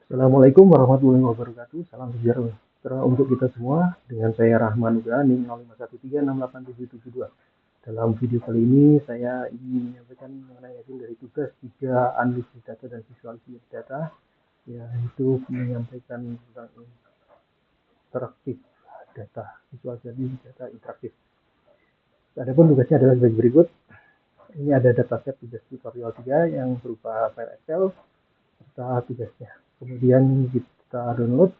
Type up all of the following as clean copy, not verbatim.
Assalamualaikum warahmatullahi wabarakatuh. Salam sejahtera untuk kita semua. Dengan saya Rahman Uganing 0513687772. Dalam video kali ini saya ingin menyampaikan mengenai hasil dari tugas 3 analisis data dan visualisasi data, yaitu menyampaikan tentang interaktif data, visualisasi data interaktif. Adapun tugasnya adalah sebagai berikut. Ini ada dataset tugas tutorial 3 yang berupa file Excel serta tugasnya. Kemudian kita download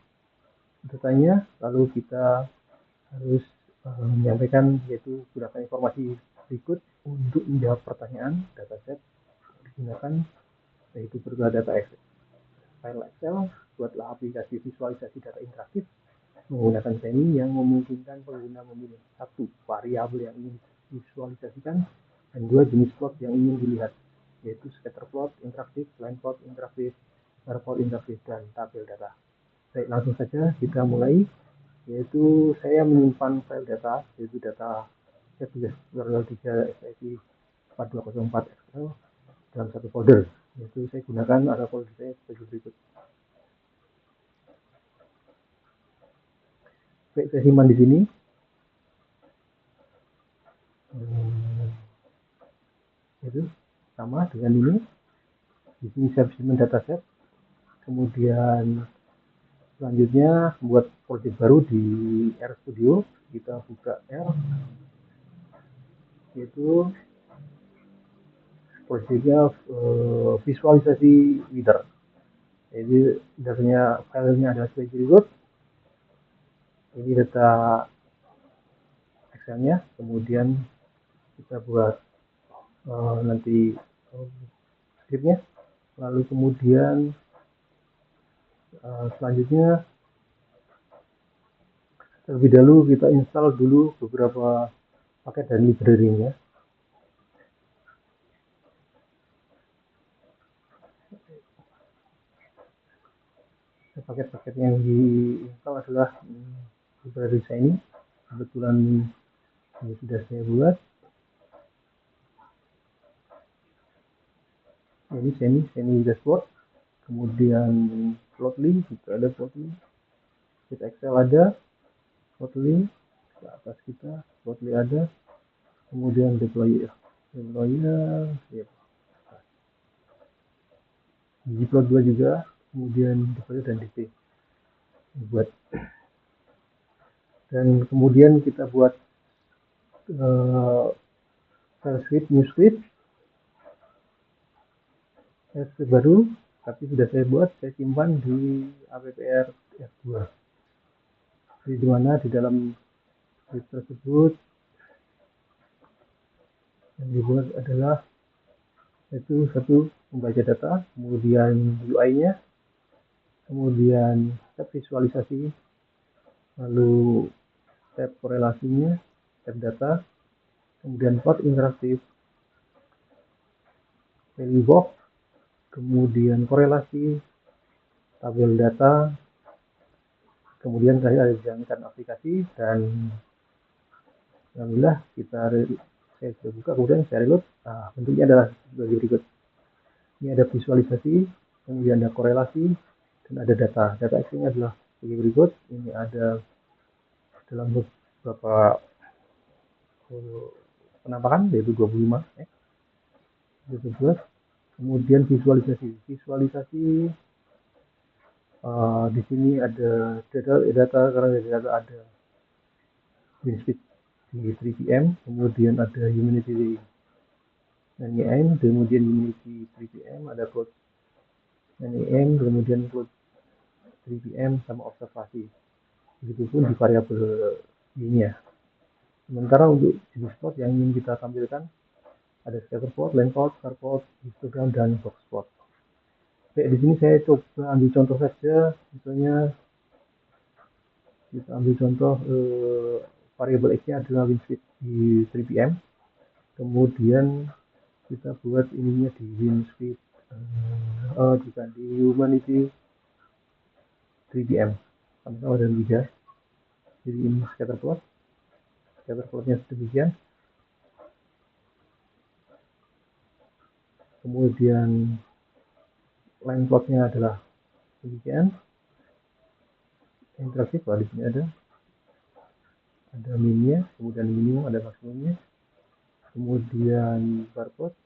datanya, lalu kita harus menyampaikan, yaitu gunakan informasi berikut untuk menjawab pertanyaan. Dataset digunakan yaitu berupa data Excel, file Excel. Buatlah aplikasi visualisasi data interaktif menggunakan semi yang memungkinkan pengguna memilih satu variabel yang ingin divisualisasikan dan dua jenis plot yang ingin dilihat, yaitu scatter plot interaktif, line plot interaktif, bar plot interaktif, dan tabel data. Baik, langsung saja kita mulai, yaitu saya menyimpan file data, yaitu data set tugas tutorial 3 SIP 4204 Excel dalam satu folder, yaitu saya gunakan ada folder saya sebagai berikut. Baik, saya simpan di sini. Itu sama dengan ini. Di sini saya simpan dataset. Kemudian selanjutnya buat project baru di RStudio. Kita buka R, yaitu projectnya visualisasi leader. Jadi datanya, filenya adalah sebagai berikut. Ini data Excelnya. Kemudian kita buat nanti scriptnya. Lalu kemudian selanjutnya terlebih dahulu kita install dulu beberapa paket dan library-nya. Paket-paket yang diinstal adalah library saya ini, kebetulan ini sudah saya buat. Ini semi dashboard, kemudian plotly juga ada, plotly sheet Excel ada, plotly ke atas kita, plotly ada, kemudian deployer ya, ggplot 2 juga, kemudian deployer dan dp buat. Dan kemudian kita buat file script, new script baru, tapi sudah saya buat, saya simpan di APPR F2, di mana di dalam script tersebut yang dibuat adalah itu satu, membaca data, kemudian UI-nya, kemudian tab visualisasi, lalu tab korelasinya, tab data, kemudian plot interaktif, value box, kemudian korelasi, tabel data, kemudian terakhir ada jalankan aplikasi. Dan alhamdulillah saya sudah buka, kemudian saya reload. Nah, bentuknya adalah sebagai berikut. Ini ada visualisasi, kemudian ada korelasi, dan ada data. Data Excel-nya adalah sebagai berikut. Ini ada dalam beberapa penampakan, yaitu 25 kemudian visualisasi di sini ada data karena data ada WinSpeed di 3PM, kemudian ada Humanity NEM, kemudian Humanity 3PM, ada cloud NEM, kemudian cloud 3PM sama observasi. Begitupun di variabel Y-nya. Sementara untuk jenis plot yang ingin kita tampilkan ada scatter plot, line plot, bar plot, histogram, dan box plot. Oke, di sini saya coba ambil contoh saja. Misalnya kita ambil contoh variabel X-nya adalah WinSpeed di 3PM. Kemudian kita buat ininya di WinSpeed bukan di Humanity 3PM, sama-sama dan bisa. Jadi ini scatter plotnya demikian. Kemudian line plotnya adalah Demikian interaktif. Di sini ada minnya, kemudian minimum, ada maksimumnya, kemudian barcode,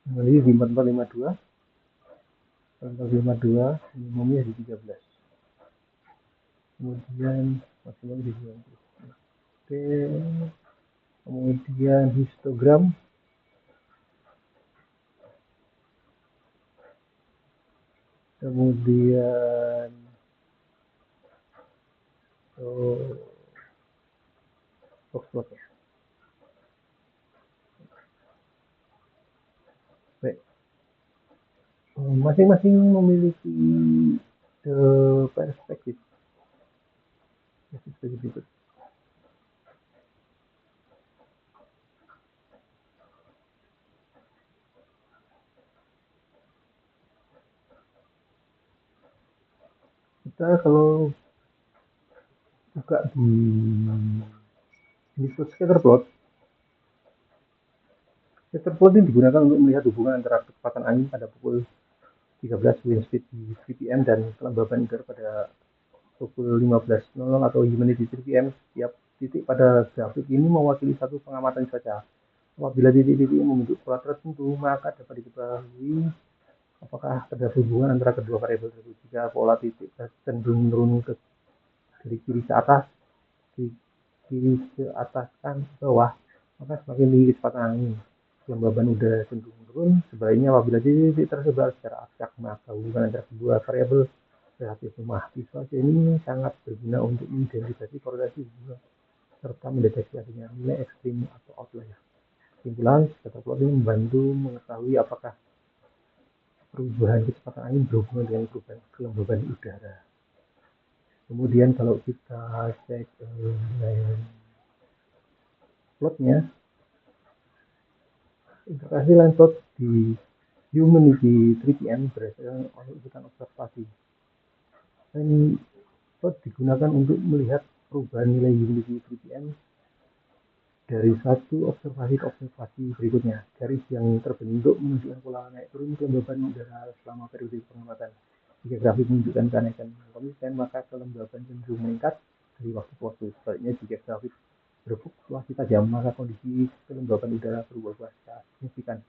kemudian di 4452, 4452 minimumnya di 13, kemudian maksimum di 20. Oke, kemudian histogram, kemudian box plot. Baik, masing-masing memiliki perspektif berikut. Kita kalau buka di scatterplot ini digunakan untuk melihat hubungan antara kecepatan angin pada pukul 13 wind speed di ppm dan kelembaban udara pada pukul 15.00 atau humidity di ppm. Setiap titik pada grafik ini mewakili satu pengamatan cuaca. Apabila titik-titik membentuk pola tertentu, maka dapat diketahui apakah terdapat hubungan antara kedua variabel tersebut. Jika pola titik cenderung menurun dari kiri ke atas, kan bawah, maka semakin tinggi kecepatan angin. Kelembaban udara cenderung menurun. Sebaliknya apabila titik tersebar secara aksak, maka hubungan antara kedua variabel relatif lemah. Visual ini sangat berguna untuk mengidentifikasi korelasi hubungan serta mendeteksi adanya nilai ekstrim atau outlier. Kesimpulan, scatterplot ini membantu mengetahui apakah perubahan kecepatan angin berhubungan dengan perubahan kelembaban udara. Kemudian kalau kita cek plotnya, interpretasi line plot di humidity 3pm berdasarkan ikutan observasi. Line plot digunakan untuk melihat perubahan nilai humidity 3pm dari satu observasi ke observasi berikutnya. Garis yang terbentuk menunjukkan pola naik turun kelembaban udara selama periode pengamatan. Jika grafik menunjukkan kenaikan konsisten, maka kelembaban cenderung meningkat dari waktu ke waktu. Sebaliknya, jika grafik berfluktuasi tajam, maka kondisi kelembaban udara berubah secara signifikan.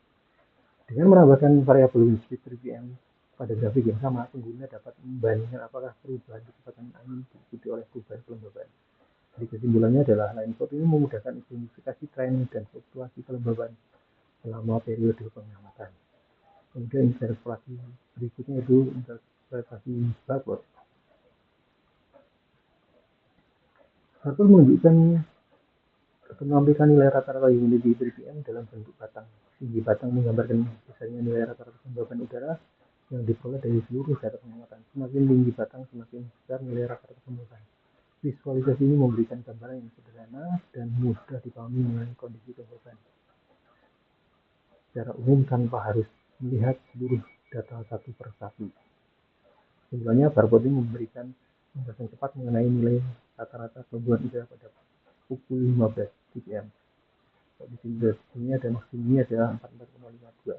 Dengan menambahkan variabel wind speed 3pm pada grafik yang sama, pengguna dapat membandingkan apakah perubahan kecepatan angin diikuti oleh perubahan kelembaban. Jadi kesimpulannya adalah line plot ini memudahkan identifikasi tren dan fluktuasi kelembaban selama periode pengamatan. Kemudian interpretasi berikutnya itu interpretasi bar plot. Bar plot menunjukkan menampilkan nilai rata-rata humidity 3pm dalam bentuk batang. Tinggi batang menggambarkan besarnya nilai rata-rata kelembaban udara yang diperoleh dari seluruh data pengamatan. Semakin tinggi batang, semakin besar nilai rata-rata kelembaban. Visualisasi ini memberikan gambaran yang sederhana dan mudah dipahami mengenai kondisi kelembaban secara umum tanpa harus melihat seluruh data satu per satu. Sebenarnya barcode ini memberikan penjelasan cepat mengenai nilai rata-rata kelembaban udara pada pukul 15 ppm. Di sini ada maksimumnya adalah 44,52.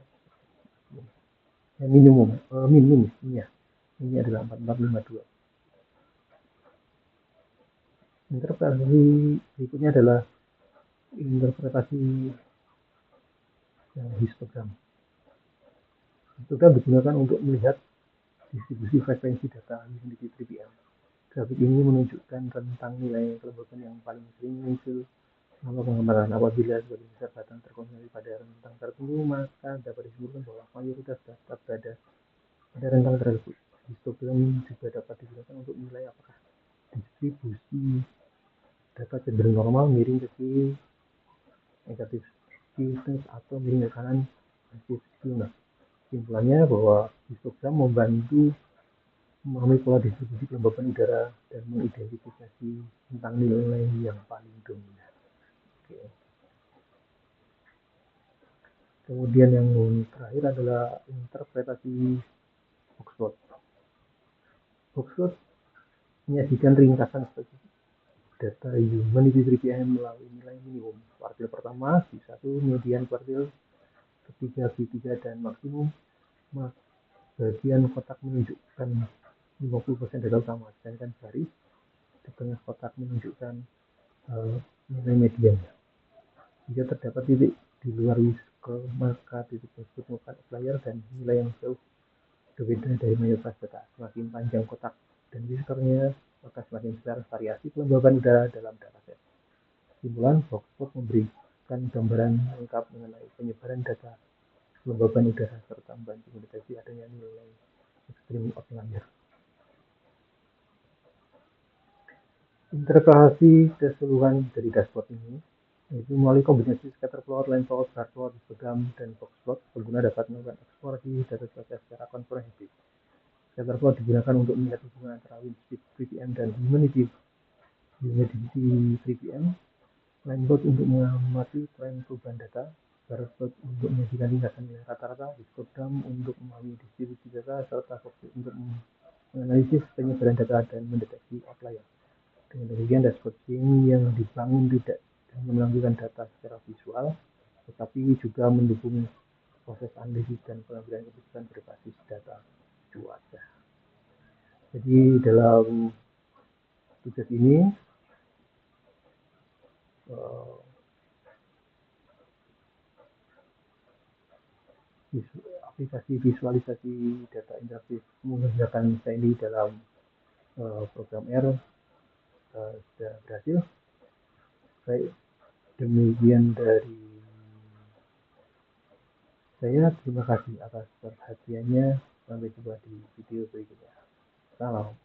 Minimumnya ini adalah 4452. Interpretasi berikutnya adalah interpretasi histogram. Histogram digunakan untuk melihat distribusi frekuensi data humidity 3pm. Grafik ini menunjukkan rentang nilai kelembaban yang paling sering muncul selama pengamatan. Apabila sebagian besar batang terkonsentrasi pada rentang tertentu, maka dapat disimpulkan bahwa mayoritas data berada pada rentang tersebut. Histogram juga dapat digunakan untuk menilai apakah distribusi data cenderung normal, miring ke kiri, negatif skewness, atau miring ke kanan, positif skewness. Kesimpulannya bahwa histogram membantu memahami pola distribusi kelembaban udara dan mengidentifikasi tentang nilai yang paling dominan. Oke. Kemudian yang terakhir adalah interpretasi box plot. Box plot menyajikan ringkasan spesifik data humidity 3pm melalui nilai minimum kuartil pertama Q1, median kuartil ketiga Q3, dan maksimum bagian kotak menunjukkan 50% data utama, sedangkan garis di tengah kotak menunjukkan nilai mediannya. Jika terdapat titik di luar whisker, maka titik tersebut merupakan outlier dan nilai yang jauh berbeda dari mayoritas data. Semakin panjang kotak dan whiskernya, maka semakin besar variasi kelembaban udara dalam dataset. Kesimpulan, Boxplot memberikan gambaran lengkap mengenai penyebaran data kelembaban udara serta membantu mendeteksi adanya nilai ekstrim outlier. Interpretasi keseluruhan dari dashboard ini yaitu melalui kombinasi scatterplot, line plot, bar plot, histogram, dan boxplot, pengguna dapat melakukan eksplorasi data cuaca secara komprehensif. Scatterplot digunakan untuk melihat hubungan antara wind speed 3 pm dan humidity 3 pm. Line plot untuk mengamati tren perubahan data, bar plot untuk menyajikan ringkasan nilai rata-rata, histogram untuk memahami distribusi data, serta boxplot untuk menganalisis penyebaran data dan mendeteksi outlier. Dengan demikian, dashboard ini yang dibangun tidak hanya menampilkan data secara visual, tetapi juga mendukung proses analisis dan pengambilan keputusan berbasis data cuaca. Jadi dalam tugas ini aplikasi visualisasi data interaktif menggunakan Shiny dalam program R sudah berhasil. Baik, demikian dari saya. Terima kasih atas perhatiannya. Sampai jumpa di video berikutnya. Salam.